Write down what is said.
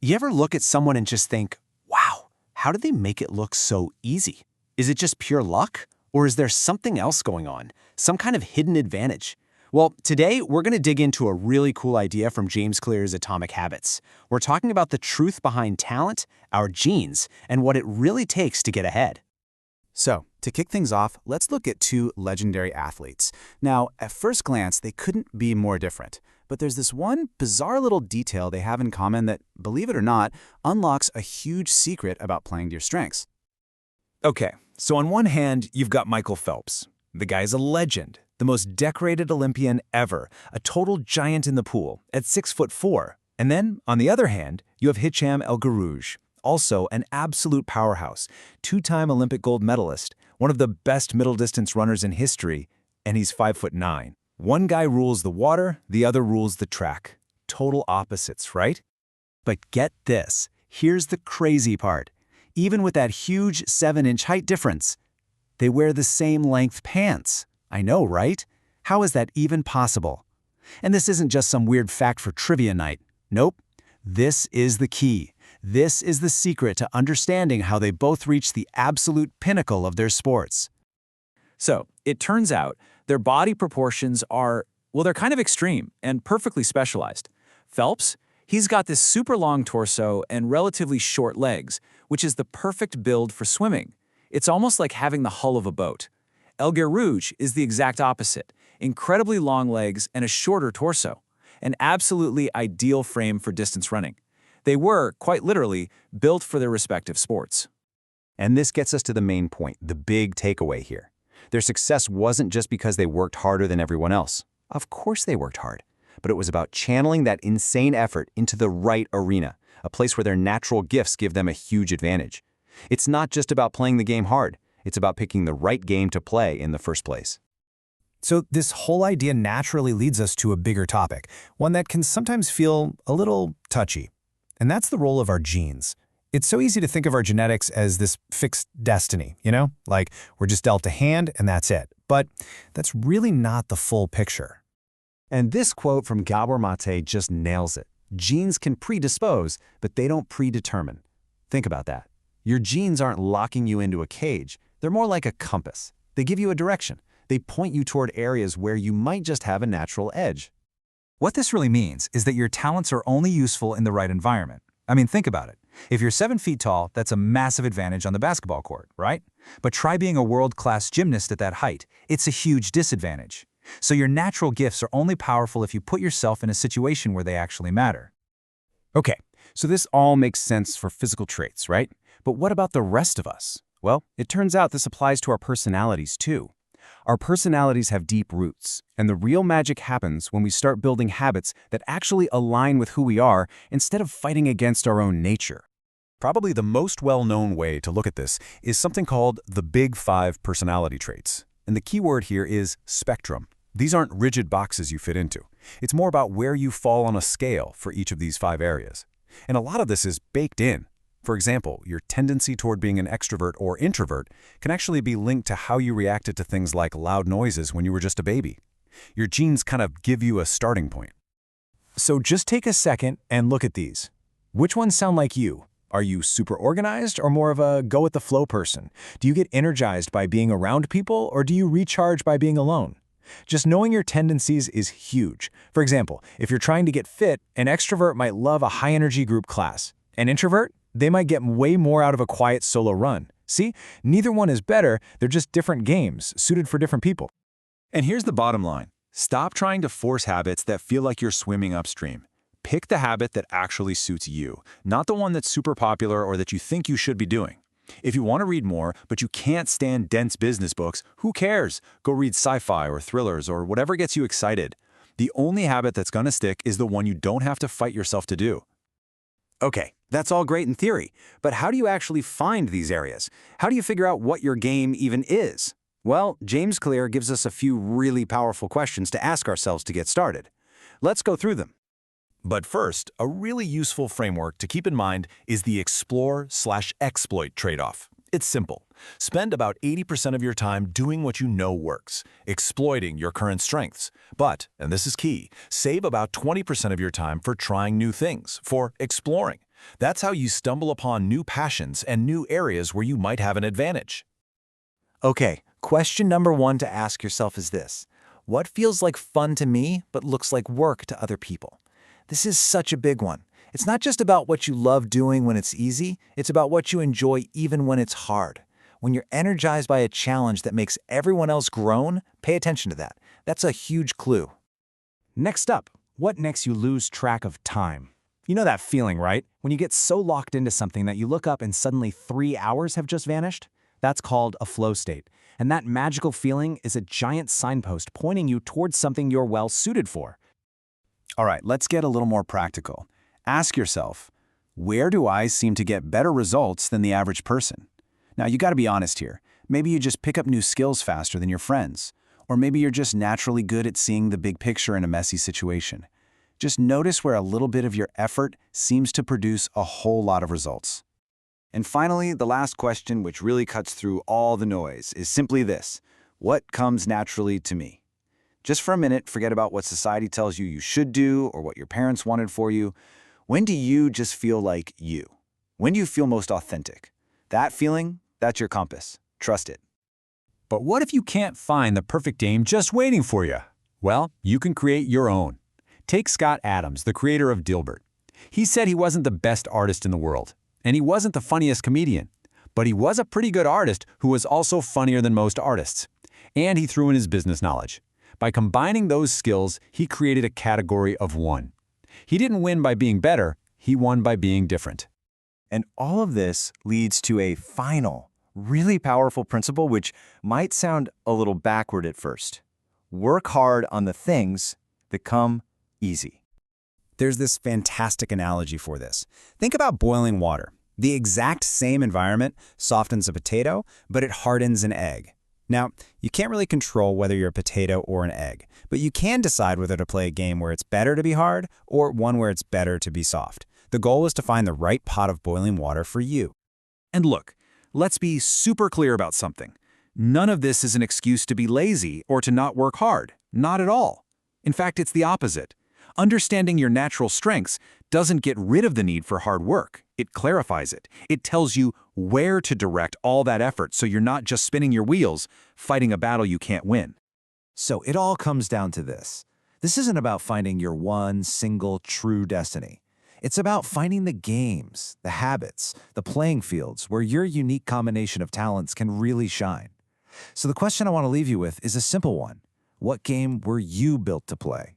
You ever look at someone and just think, wow, how did they make it look so easy? Is it just pure luck? Or is there something else going on? Some kind of hidden advantage? Well, today we're going to dig into a really cool idea from James Clear's Atomic Habits. We're talking about the truth behind talent, our genes, and what it really takes to get ahead. So, to kick things off, let's look at two legendary athletes. Now, at first glance, they couldn't be more different. But there's this one bizarre little detail they have in common that, believe it or not, unlocks a huge secret about playing to your strengths. Okay, so on one hand, you've got Michael Phelps. The guy's a legend, the most decorated Olympian ever, a total giant in the pool at 6'4". And then, on the other hand, you have Hicham El Guerrouj, also an absolute powerhouse, two-time Olympic gold medalist, one of the best middle-distance runners in history, and he's 5'9". One guy rules the water, the other rules the track. Total opposites, right? But get this, here's the crazy part. Even with that huge 7-inch height difference, they wear the same length pants. I know, right? How is that even possible? And this isn't just some weird fact for trivia night. Nope. This is the key. This is the secret to understanding how they both reach the absolute pinnacle of their sports. So, it turns out their body proportions are, well, they're kind of extreme and perfectly specialized. Phelps, he's got this super long torso and relatively short legs, which is the perfect build for swimming. It's almost like having the hull of a boat. El Guerrouj is the exact opposite, incredibly long legs and a shorter torso, an absolutely ideal frame for distance running. They were, quite literally, built for their respective sports. And this gets us to the main point, the big takeaway here. Their success wasn't just because they worked harder than everyone else. Of course they worked hard, but it was about channeling that insane effort into the right arena, a place where their natural gifts give them a huge advantage. It's not just about playing the game hard, it's about picking the right game to play in the first place. So this whole idea naturally leads us to a bigger topic, one that can sometimes feel a little touchy. And that's the role of our genes. It's so easy to think of our genetics as this fixed destiny, like we're just dealt a hand and that's it. But that's really not the full picture. And this quote from Gabor Mate just nails it. Genes can predispose, but they don't predetermine. Think about that. Your genes aren't locking you into a cage. They're more like a compass. They give you a direction. They point you toward areas where you might just have a natural edge. What this really means is that your talents are only useful in the right environment. I mean, think about it. If you're 7 feet tall, that's a massive advantage on the basketball court, right? But try being a world-class gymnast at that height. It's a huge disadvantage. So your natural gifts are only powerful if you put yourself in a situation where they actually matter. Okay, so this all makes sense for physical traits, right? But what about the rest of us? Well, it turns out this applies to our personalities too. Our personalities have deep roots, and the real magic happens when we start building habits that actually align with who we are instead of fighting against our own nature. Probably the most well-known way to look at this is something called the Big 5 personality traits. And the key word here is spectrum. These aren't rigid boxes you fit into. It's more about where you fall on a scale for each of these 5 areas. And a lot of this is baked in. For example, your tendency toward being an extrovert or introvert can actually be linked to how you reacted to things like loud noises when you were just a baby. Your genes kind of give you a starting point. So just take a second and look at these. Which ones sound like you? Are you super organized or more of a go-with-the-flow person? Do you get energized by being around people or do you recharge by being alone? Just knowing your tendencies is huge. For example, if you're trying to get fit, an extrovert might love a high-energy group class. An introvert? They might get way more out of a quiet solo run. See, neither one is better, they're just different games, suited for different people. And here's the bottom line. Stop trying to force habits that feel like you're swimming upstream. Pick the habit that actually suits you, not the one that's super popular or that you think you should be doing. If you want to read more, but you can't stand dense business books, who cares? Go read sci-fi or thrillers or whatever gets you excited. The only habit that's going to stick is the one you don't have to fight yourself to do. Okay, that's all great in theory, but how do you actually find these areas? How do you figure out what your game even is? Well, James Clear gives us a few really powerful questions to ask ourselves to get started. Let's go through them. But first, a really useful framework to keep in mind is the explore/exploit trade-off. It's simple. Spend about 80% of your time doing what you know works, exploiting your current strengths. But, and this is key, save about 20% of your time for trying new things, for exploring. That's how you stumble upon new passions and new areas where you might have an advantage. Okay, question number 1 to ask yourself is this. What feels like fun to me but looks like work to other people? This is such a big one. It's not just about what you love doing when it's easy, it's about what you enjoy even when it's hard. When you're energized by a challenge that makes everyone else groan, pay attention to that. That's a huge clue. Next up, what makes you lose track of time? You know that feeling, right? When you get so locked into something that you look up and suddenly 3 hours have just vanished? That's called a flow state. And that magical feeling is a giant signpost pointing you towards something you're well suited for. All right, let's get a little more practical. Ask yourself, where do I seem to get better results than the average person? Now, you got to be honest here. Maybe you just pick up new skills faster than your friends. Or maybe you're just naturally good at seeing the big picture in a messy situation. Just notice where a little bit of your effort seems to produce a whole lot of results. And finally, the last question, which really cuts through all the noise, is simply this. What comes naturally to me? Just for a minute, forget about what society tells you should do or what your parents wanted for you. When do you just feel like you? When do you feel most authentic? That feeling, that's your compass. Trust it. But what if you can't find the perfect game just waiting for you? Well, you can create your own. Take Scott Adams, the creator of Dilbert. He said he wasn't the best artist in the world, and he wasn't the funniest comedian, but he was a pretty good artist who was also funnier than most artists. And he threw in his business knowledge. By combining those skills, he created a category of one. He didn't win by being better, he won by being different. And all of this leads to a final, really powerful principle which might sound a little backward at first. Work hard on the things that come easy. There's this fantastic analogy for this. Think about boiling water. The exact same environment softens a potato, but it hardens an egg. Now, you can't really control whether you're a potato or an egg, but you can decide whether to play a game where it's better to be hard or one where it's better to be soft. The goal is to find the right pot of boiling water for you. And look, let's be super clear about something. None of this is an excuse to be lazy or to not work hard. Not at all. In fact, it's the opposite. Understanding your natural strengths doesn't get rid of the need for hard work. It clarifies it. It tells you where to direct all that effort so you're not just spinning your wheels, fighting a battle you can't win. So it all comes down to this. This isn't about finding your one single true destiny. It's about finding the games, the habits, the playing fields where your unique combination of talents can really shine. So the question I want to leave you with is a simple one. What game were you built to play?